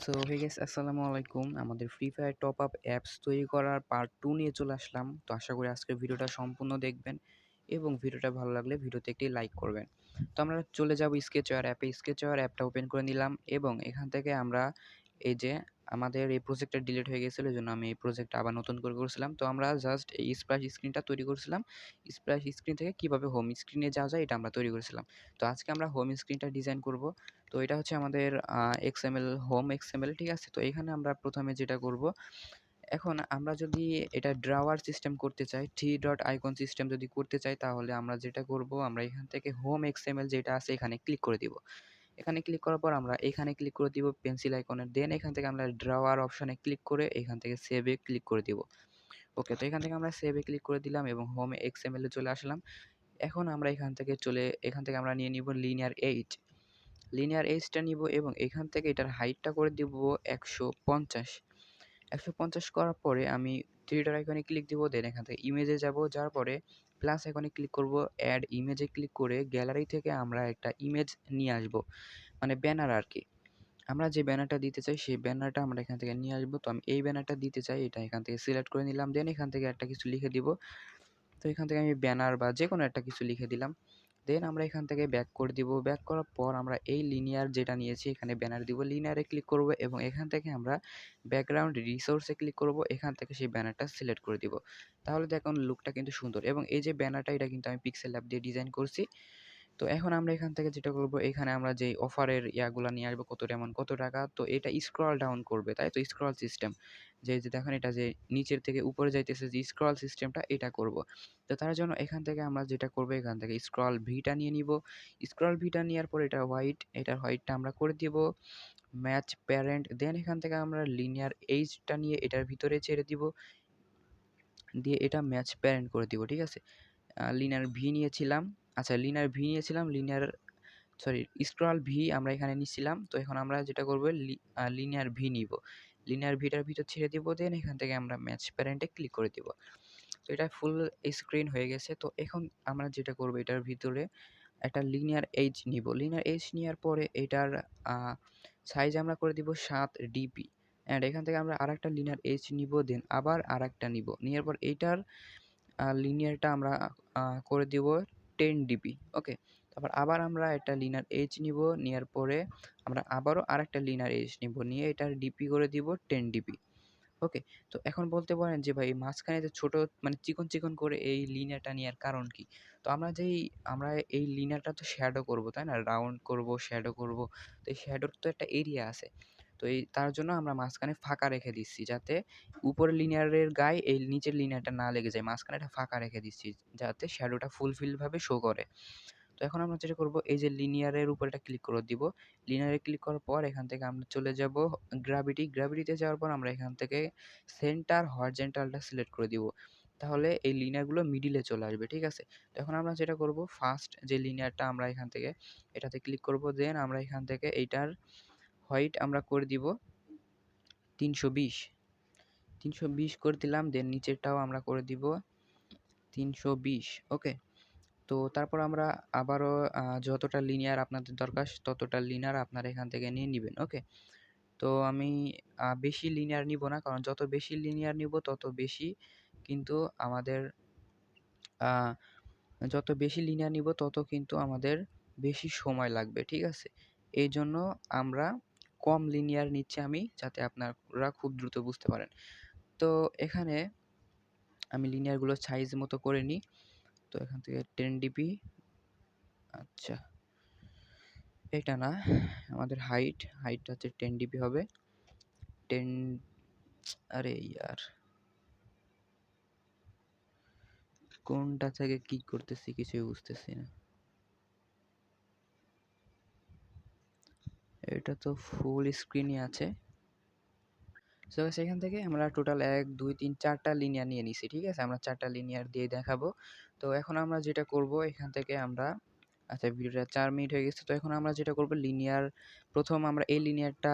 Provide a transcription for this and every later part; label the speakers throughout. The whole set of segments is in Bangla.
Speaker 1: সো হে গাইস, আসসালামু আলাইকুম। আমাদের free fire top up apps তৈরি করার পার্ট 2 নিয়ে চলে আসলাম। তো আশা করি আজকের ভিডিওটা সম্পূর্ণ দেখবেন এবং ভিডিওটা ভালো লাগলে ভিডিওতে একটি লাইক করবেন। তো আমরা চলে যাব স্কেচওয়্যার অ্যাপে। স্কেচওয়্যার অ্যাপটা ওপেন করে নিলাম এবং এখান থেকে আমরা এই যে আমাদের এই প্রজেক্টটা ডিলিট হয়ে গেছিল, এজন্য আমি এই প্রজেক্টটা আবার নতুন করে করেছিলাম। তো আমরা জাস্ট এই স্প্ল্যাশ স্ক্রিনটা তৈরি করেছিলাম। স্প্ল্যাশ স্ক্রিন থেকে কিভাবে হোম স্ক্রিনে যাওয়া যায় এটা আমরা তৈরি করেছিলাম। তো আজকে আমরা হোম স্ক্রিনটা ডিজাইন করব। তো এটা হচ্ছে আমাদের XML হোম XML, ঠিক আছে? তো এখানে আমরা প্রথমে যেটা করব, এখন আমরা যদি এটা ড্রয়ার সিস্টেম করতে চাই, থ্রি ডট আইকন সিস্টেম যদি করতে চাই, তাহলে আমরা যেটা করব, আমরা এখান থেকে হোম XML যেটা আছে এখানে ক্লিক করে দিব। এখানে ক্লিক করার পর আমরা এখানে ক্লিক করে দিব পেন্সিল আইকনে, দেন এখান থেকে আমরা ড্রয়ার অপশনে ক্লিক করে এখান থেকে সেভে ক্লিক করে দিব। ওকে, তো এখান থেকে আমরা সেভে ক্লিক করে দিলাম এবং হোম XML এ চলে আসলাম। এখন আমরা এখান থেকে আমরা নিয়ে নিব লিনিয়ার এইজটা নিব এবং এখান থেকে এটার হাইটটা করে দিব 150। 150 করার পরে আমি থ্রি ডট আইকনে ক্লিক দিব, দেন এখান থেকে ইমেজে যাব, যাওয়ার পরে প্লাস আইকনে ক্লিক করব, অ্যাড ইমেজে ক্লিক করে গ্যালারি থেকে আমরা একটা ইমেজ নিয়ে আসব, মানে ব্যানার আর কি। আমরা যে ব্যানারটা দিতে চাই সেই ব্যানারটা আমরা এখান থেকে নিয়ে আসবো। তো আমি এই ব্যানারটা দিতে চাই, এটা এখান থেকে সিলেক্ট করে নিলাম, দেন এখান থেকে একটা কিছু লিখে দিব। তো এখান থেকে আমি ব্যানার বা যে কোনো একটা কিছু লিখে দিলাম। দেন আমরা এখান থেকে ব্যাক করে দিব। ব্যাক করার পর আমরা এই লিনিয়ার যেটা নিয়েছি এখানে ব্যানার দিব, লিনিয়ারে ক্লিক করব এবং এখান থেকে আমরা ব্যাকগ্রাউন্ড রিসোর্সে ক্লিক করব, এখান থেকে সেই ব্যানারটা সিলেক্ট করে দিব। তাহলে দেখুন লুকটা কিন্তু সুন্দর এবং এই যে ব্যানারটা এটা কিন্তু আমি পিক্সেল ল্যাব দিয়ে ডিজাইন করছি। তো এখন আমরা এখান থেকে যেটা করব, এখানে আমরা যেই অফারের ইয়াগুলা নিয়ে আসবো, কত এমন কত টাকা, তো এটা স্ক্রল ডাউন করবে, তাই তো স্ক্রল সিস্টেম যে দেখেন এটা যে নিচের থেকে উপরে যাইতেছে, যে স্ক্রল সিস্টেমটা এটা করব। তো তার জন্য এখান থেকে আমরা যেটা করব, এখান থেকে স্ক্রল ভিটা নিয়ে নিব। স্ক্রল ভিটা নেওয়ার পর এটা এটার হোয়াইটটা আমরা করে দিব ম্যাচ প্যারেন্ট, দেন এখান থেকে আমরা লিনিয়ার এইজটা নিয়ে এটার ভিতরে ছেড়ে দিব, দিয়ে এটা ম্যাচ প্যারেন্ট করে দিব, ঠিক আছে? লিনিয়ার ভি নিয়েছিলাম, আচ্ছা লিনিয়ার ভি নিয়েছিলাম, স্ক্রল ভি আমরা এখানে নিচ্ছিলাম। তো এখন আমরা যেটা করব, লিনিয়ার ভি নিব, লিনিয়ার ভিটার ভিতর ছেড়ে দিব, দেন এখান থেকে আমরা ম্যাচ প্যারেন্টে ক্লিক করে দিব। তো এটা ফুল স্ক্রিন হয়ে গেছে। তো এখন আমরা যেটা করব, এটার ভিতরে একটা লিনিয়ার এজ নিব, লিনিয়ার এজ নেওয়ার পরে এটার সাইজ আমরা করে দিব 7 ডিপি, অ্যান্ড এখান থেকে আমরা আরেকটা লিনিয়ার এজ নিব, দেন আবার আরেকটা নিব, নেওয়ার পর এইটার লিনিয়ারটা আমরা করে দিব 10 ডিপি। ওকে, তারপর আবার আমরা একটা লিনিয়ার এজ নিব, নেওয়ার পরে আমরা আবারও আরেকটা লিনিয়ার এজ নিব, নিয়ে এটার ডিপি করে দিব 10 ডিপি। ওকে, তো এখন বলতে পারেন যে ভাই মাঝখানে যে ছোট মানে চিকন চিকন করে এই লিনিয়ারটা নেওয়ার কারণ কি? তো আমরা এই লিনিয়ারটা তো শ্যাডো করব, তাই না? রাউন্ড করব, শ্যাডো করব। তো এই শ্যাডোর তো একটা এরিয়া আছে। তো তার জন্য আমরা মাঝখানে ফাঁকা রেখে দিচ্ছি, যাতে উপরের লিনিয়ারের গায়ে এই নিচের লিনিয়ারটা না লেগে যায়। মাঝখানে একটা ফাঁকা রেখে দিচ্ছি, যাতে শ্যাডোটা ফুলফিল ভাবে শো করে। তো এখন আমরা যেটা করব, এই যে লিনিয়ারের উপর এটা ক্লিক করে দিব। লিনিয়ারে ক্লিক করার পর এখান থেকে আমরা চলে যাব গ্র্যাভিটিতে যাওয়ার পর আমরা এখান থেকে সেন্টার হরিজন্টালটা সিলেক্ট করে দিব। তাহলে এই লিনিয়ারগুলো মিডিলে চলে আসবে, ঠিক আছে? তো এখন আমরা যেটা করব, ফার্স্ট যে লিনিয়ারটা আমরা এখান থেকে এটাতে ক্লিক করব, দেন আমরা এখান থেকে এইটার হোয়াইট আমরা করে দিব 320 320 করে দিলাম, দেন নিচেরটাও আমরা করে দিব 320। ওকে, তো তারপর আমরা আবারও যতটা লিনিয়ার আপনাদের দরকার ততটা লিনিয়ার আপনারা এখান থেকে নিয়ে নিবেন। ওকে, তো আমি বেশি লিনিয়ার নিব না, কারণ যত বেশি লিনিয়ার নিব তত বেশি কিন্তু আমাদের আ যত বেশি লিনিয়ার নিব তত কিন্তু আমাদের বেশি সময় লাগবে, ঠিক আছে? এইজন্য আমরা কম লিনিয়ার নিচ্ছি আমি, যাতে আপনারা খুব দ্রুত বুঝতে পারেন। তো এখানে আমি লিনিয়ারগুলো সাইজ মতো করে নিই। তো এখান থেকে 10 ডিপি, আচ্ছা এটা না, আমাদের হাইটটা হচ্ছে 10 ডিপি হবে। 10, আরে ইয়ার কোনটা থেকে কি করতেছি কিছুই বুঝতেছি না। এটা তো ফুল স্ক্রিনই আছে। সো সেখান থেকে আমরা টোটাল 1 2 3 4টা লিনিয়ার নিয়ে নিছি, ঠিক আছে? আমরা 4টা লিনিয়ার দিয়ে দেখাবো। তো এখন আমরা যেটা করব, এখান থেকে আমরা, আচ্ছা ভিডিওটা 4 মিনিট হয়ে গেছে। তো এখন আমরা যেটা করব, প্রথম আমরা এই লিনিয়ারটা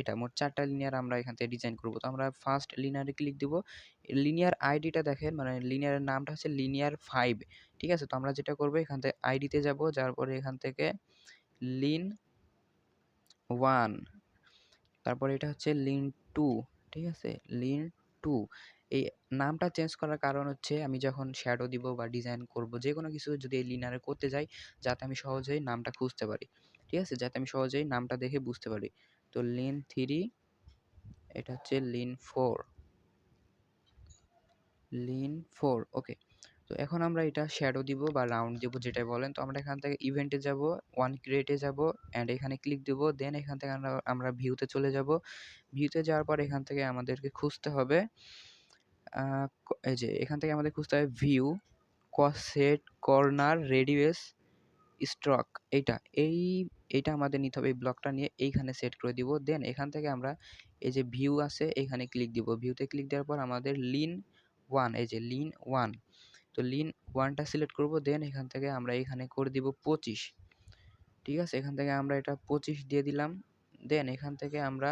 Speaker 1: এটা মোট 4টা লিনিয়ার আমরা এখান থেকে ডিজাইন করব। তো আমরা ফার্স্ট লিনিয়ারে ক্লিক দিব। লিনিয়ার আইডিটা দেখেন, মানে লিনিয়ারের নামটা হচ্ছে লিনিয়ার 5, ঠিক আছে? তো আমরা যেটা করব, এখান থেকে আইডিতে যাব, যাওয়ার পরে এখান থেকে লিন 1, তারপরে এটা হচ্ছে লিন টু, ঠিক আছে, লিন টু। এই নামটা চেঞ্জ করার কারণ হচ্ছে আমি যখন শ্যাডো দিব বা ডিজাইন করব যে কোনো কিছু যদি এই লিনারে করতে যাই, যাতে আমি সহজেই নামটা খুঁজতে পারি, ঠিক আছে, যাতে আমি সহজেই নামটা দেখে বুঝতে পারি। তো লিন থ্রি, এটা হচ্ছে লিন ফোর, লিন ফোর। ওকে, তো এখন আমরা এটা শ্যাডো দিব বা রাউন্ড দিব যেটাই বলেন। তো আমরা এখান থেকে ইভেন্টে যাব, ওয়ান ক্রিয়েটে যাব, অ্যান্ড এখানে ক্লিক দেব। দেন এখান থেকে আমরা ভিউতে চলে যাব। ভিউতে যাওয়ার পর এখান থেকে আমাদেরকে খুঁজতে হবে, এই যে এখান থেকে আমাদের খুঁজতে হবে view, set, corner, radius, stroke. এইটা এই এইটা আমাদের নিতে হবে। এই ব্লকটা নিয়ে এইখানে সেট করে দিব। দেন এখান থেকে আমরা এই যে ভিউ আছে এখানে ক্লিক দিব। ভিউতে ক্লিক দেওয়ার পর আমাদের লিন ওয়ান, এই যে লিন ওয়ান, তো লিন ওয়ানটা সিলেক্ট করব। দেন এখান থেকে আমরা এখানে করে দিব 25, ঠিক আছে, এখান থেকে আমরা এটা 25 দিয়ে দিলাম। দেন এখান থেকে আমরা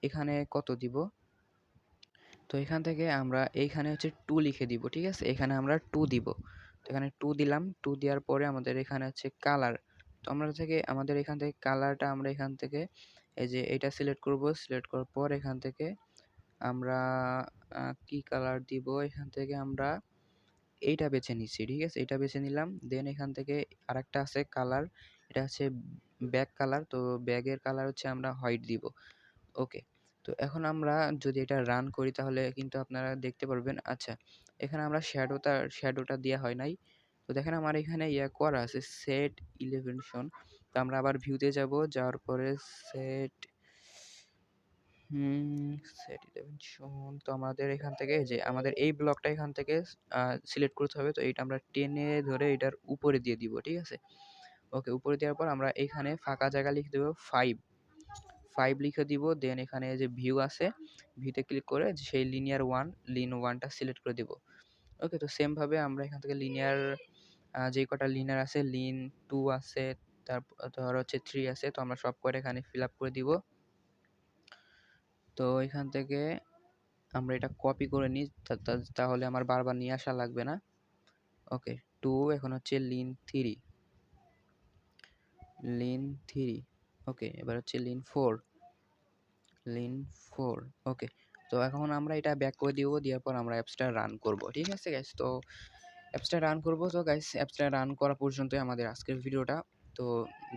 Speaker 1: এখানে কত দিব, তো এখান থেকে আমরা এইখানে হচ্ছে 2 লিখে দিব, ঠিক আছে, এখানে আমরা 2 দিব। তো এখানে 2 দিলাম। 2 দেওয়ার পরে আমাদের এখানে হচ্ছে কালার। তো আমাদের এখান থেকে কালারটা আমরা এখান থেকে এই যে এটা সিলেক্ট করব। সিলেক্ট করার পর এখান থেকে আমরা কি কালার দিব, এখান থেকে আমরা এইটা বেছে নিচ্ছি, ঠিক আছে, এটা বেছে নিলাম। দেন এখান থেকে আরেকটা আছে কালার, এটা হচ্ছে ব্যাগ কালার। তো ব্যাগের কালার হচ্ছে আমরা হোয়াইট দিব। ওকে, তো এখন আমরা যদি এটা রান করি তাহলে কিন্তু আপনারা দেখতে পারবেন। আচ্ছা, এখানে আমরা শ্যাডোটা দেওয়া হয় নাই। তো দেখেন আমার এখানে করা আছে সেট ইলেভেনশন। তো আমরা আবার ভিউতে যাব, যাওয়ার পরে সেট সেট ইলেভেনশন। তো আমাদের এখান থেকে যে আমাদের এই ব্লকটা এখান থেকে সিলেক্ট করতে হবে। তো এইটা আমরা টেনে ধরে এটার উপরে দিয়ে দিব, ঠিক আছে। ওকে, উপরে দেওয়ার পর আমরা এখানে ফাঁকা জায়গা লিখে দেবো 5, 5 লিখে দিব। দেন এখানে যে ভিউ আছে, ভিউতে ক্লিক করে সেই লিনিয়ার ওয়ান, লিন ওয়ানটা সিলেক্ট করে দিব। ওকে, তো সেম ভাবে আমরা এখান থেকে লিনিয়ার যে কটা লিনিয়ার আছে, লিন টু আছে, তারপর হচ্ছে 3 আছে, তো আমরা সব কটা এখানে ফিল আপ করে দিব। তো এখান থেকে আমরা এটা কপি করে নিই, তাহলে আমার বারবার নিয়ে আসা লাগবে না। ওকে, 2 এখন হচ্ছে লিন থ্রি, লিন থ্রি। ওকে, এবার হচ্ছে লিন ফোর, লিন ফোর। ওকে, তো এখন আমরা এটা ব্যাক করে দিব। দেওয়ার পর আমরা অ্যাপসটা রান করব, ঠিক আছে গাইস। তো অ্যাপসটা রান করব। তো গাইস অ্যাপসটা রান করা পর্যন্তই আমাদের আজকের ভিডিওটা। তো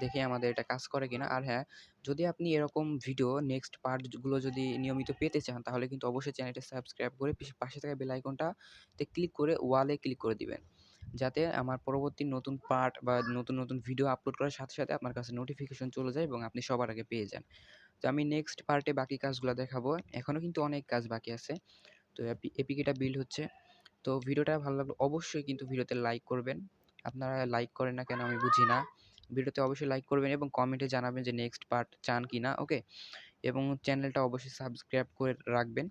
Speaker 1: দেখি আমাদের এটা কাজ করে কিনা। আর হ্যাঁ, যদি আপনি এরকম ভিডিও নেক্সট পার্টগুলো যদি নিয়মিত পেতে চান তাহলে কিন্তু অবশ্যই চ্যানেলটা সাবস্ক্রাইব করে পাশে থাকা বেল আইকনটাতে ক্লিক করে ওয়ালে ক্লিক করে দিবেন, যাতে আমার পরবর্তী নতুন পার্ট বা নতুন নতুন ভিডিও আপলোড করার সাথে সাথে আপনার কাছে নোটিফিকেশন চলে যায় এবং আপনি সবার আগে পেয়ে যান। তো আমি নেক্সট পার্টে বাকি কাজগুলো দেখাবো। এখনও কিন্তু অনেক কাজ বাকি আছে। তো এপিকেটা বিল্ড হচ্ছে। তো ভিডিওটা ভালো লাগলে অবশ্যই কিন্তু ভিডিওতে লাইক করবেন। আপনারা লাইক করেন না কেন আমি বুঝি না। ভিডিওতে অবশ্যই লাইক করবেন এবং কমেন্টে জানাবেন যে নেক্সট পার্ট চান কি না। ওকে, এবং চ্যানেলটা অবশ্যই সাবস্ক্রাইব করে রাখবেন।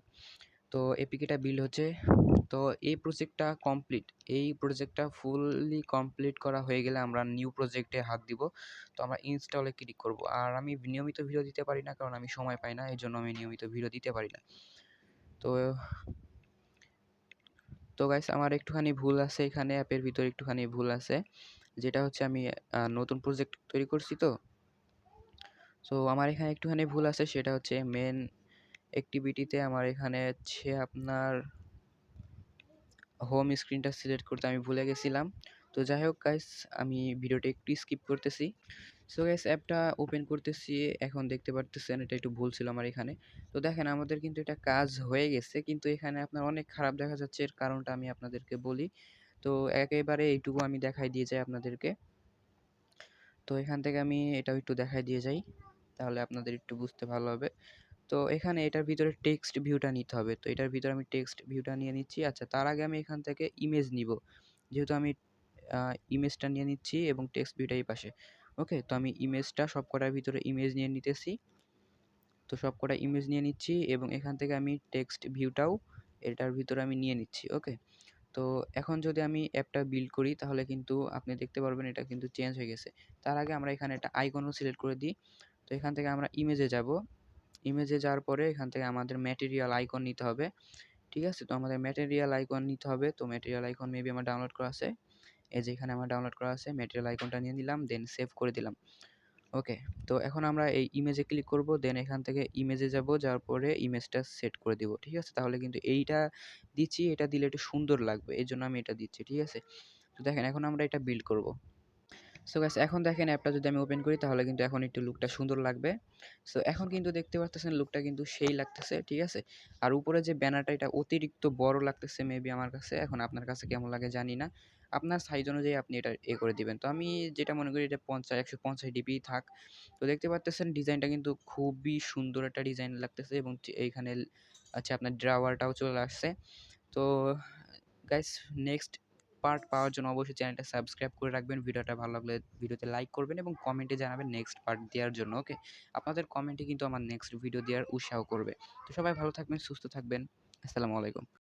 Speaker 1: তো এপিকেটা বিল্ড হচ্ছে। তো এই প্রজেক্টটা কমপ্লিট, এই প্রজেক্টটা ফুললি কমপ্লিট করা হয়ে গেলে আমরা নিউ প্রজেক্টে হাত দিব। তো আমরা ইনস্টলে ক্লিক করব। আর আমি নিয়মিত ভিডিও দিতে পারি না, কারণ আমি সময় পাই না, এই জন্য আমি নিয়মিত ভিডিও দিতে পারি না। তো তো গাইস আমার একটুখানি ভুল আছে এখানে, অ্যাপের ভিতরে একটুখানি ভুল আছে, যেটা হচ্ছে আমি নতুন প্রজেক্ট তৈরি করছি। তো আমার এখানে একটুখানি ভুল আছে, সেটা হচ্ছে মেন অ্যাক্টিভিটিতে আমার এখানে হচ্ছে আপনার হোম স্ক্রিনটা সিলেক্ট করতে আমি ভুলে গেছিলাম। তো যাই হোক গাইস, আমি ভিডিওটা একটু স্কিপ করতেছি। সো গাইস অ্যাপটা ওপেন করতেছি, এখন দেখতে পারতেছেন এটা একটু ভুল ছিল আমার এখানে। তো দেখেন আমাদের কিন্তু এটা কাজ হয়ে গেছে, কিন্তু এখানে আপনার অনেক খারাপ দেখা যাচ্ছে। এর কারণটা আমি আপনাদেরকে বলি। তো একেবারে এইটুকু আমি দেখাই দিয়ে যাই আপনাদেরকে। তো এখান থেকে আমি এটাও একটু দেখাই দিয়ে যাই, তাহলে আপনাদের একটু বুঝতে ভালো হবে। তো এখানে এটার ভিতরে টেক্সট ভিউটা নিতে হবে। তো এটার ভিতরে আমি টেক্সট ভিউটা নিয়ে নিচ্ছি। আচ্ছা, তার আগে আমি এখান থেকে ইমেজ নিব, যেহেতু আমি ইমেজটা নিয়ে নিচ্ছি এবং টেক্সট ভিউটা এই পাশে। ওকে, তো আমি ইমেজটা সবকটার ভিতরে ইমেজ নিয়ে নিতেছি। তো সবকটা ইমেজ নিয়ে নিচ্ছি এবং এখান থেকে আমি টেক্সট ভিউটাও এটার ভিতরে আমি নিয়ে নিচ্ছি। ওকে, তো এখন যদি আমি অ্যাপটা বিল্ড করি তাহলে কিন্তু আপনি দেখতে পারবেন এটা কিন্তু চেঞ্জ হয়ে গেছে। তার আগে আমরা এখানে একটা আইকনও সিলেক্ট করে দিই। তো এখান থেকে আমরা ইমেজে যাব। ইমেজে যাওয়ার পরে এখান থেকে আমাদের ম্যাটেরিয়াল আইকন নিতে হবে, ঠিক আছে। তো আমাদের ম্যাটেরিয়াল আইকন নিতে হবে। তো ম্যাটেরিয়াল আইকন মেবি আমার ডাউনলোড করা আছে, এই যে এখানে আমার ডাউনলোড করা আছে। ম্যাটেরিয়াল আইকনটা নিয়ে নিলাম, দেন সেভ করে দিলাম। ওকে। তো এখন আমরা এই ইমেজে ক্লিক করব, দেন এখান থেকে ইমেজে যাব, যাওয়ার পরে ইমেজটা সেট করে দিব। ঠিক আছে? তাহলে কিন্তু এইটা দিচ্ছি, এটা দিলে একটু সুন্দর লাগবে। এজন্য আমি এটা দিচ্ছি। ঠিক আছে? তো দেখেন এখন আমরা এটা বিল্ড করব। সো গাইস এখন দেখেন অ্যাপটা যদি আমি ওপেন করি তাহলে কিন্তু এখন একটু লুকটা সুন্দর লাগবে। সো এখন কিন্তু দেখতে পারতেছেন লুকটা কিন্তু সেই লাগতেছে, ঠিক আছে? আর উপরে যে ব্যানারটা এটা অতিরিক্ত বড় লাগতেছে মেবি আমার কাছে। এখন আপনার কাছে কেমন লাগে জানি না। আপনার সাইজ অনুযায়ী আপনি এটা করে দিবেন। তো আমি যেটা মনে করি এটা ১৫০ ডিপি থাক। তো দেখতে পারতেছেন ডিজাইনটা কিন্তু খুবই সুন্দর একটা ডিজাইন লাগতেছে এবং এইখানে আচ্ছা আপনার ড্রাওয়ারটাও চলে আসছে। তো গাইস নেক্সট পার্ট পাওয়ার জন্য অবশ্যই চ্যানেলটা সাবস্ক্রাইব করে রাখবেন। ভিডিওটা ভালো লাগলে ভিডিওতে লাইক করবেন এবং কমেন্টে জানাবেন নেক্সট পার্ট দেওয়ার জন্য। ওকে? আপনাদের কমেন্টই কিন্তু আমার নেক্সট ভিডিও দেওয়ার উৎসাহ করবে। তো সবাই ভালো থাকবেন, সুস্থ থাকবেন। আসসালামু আলাইকুম।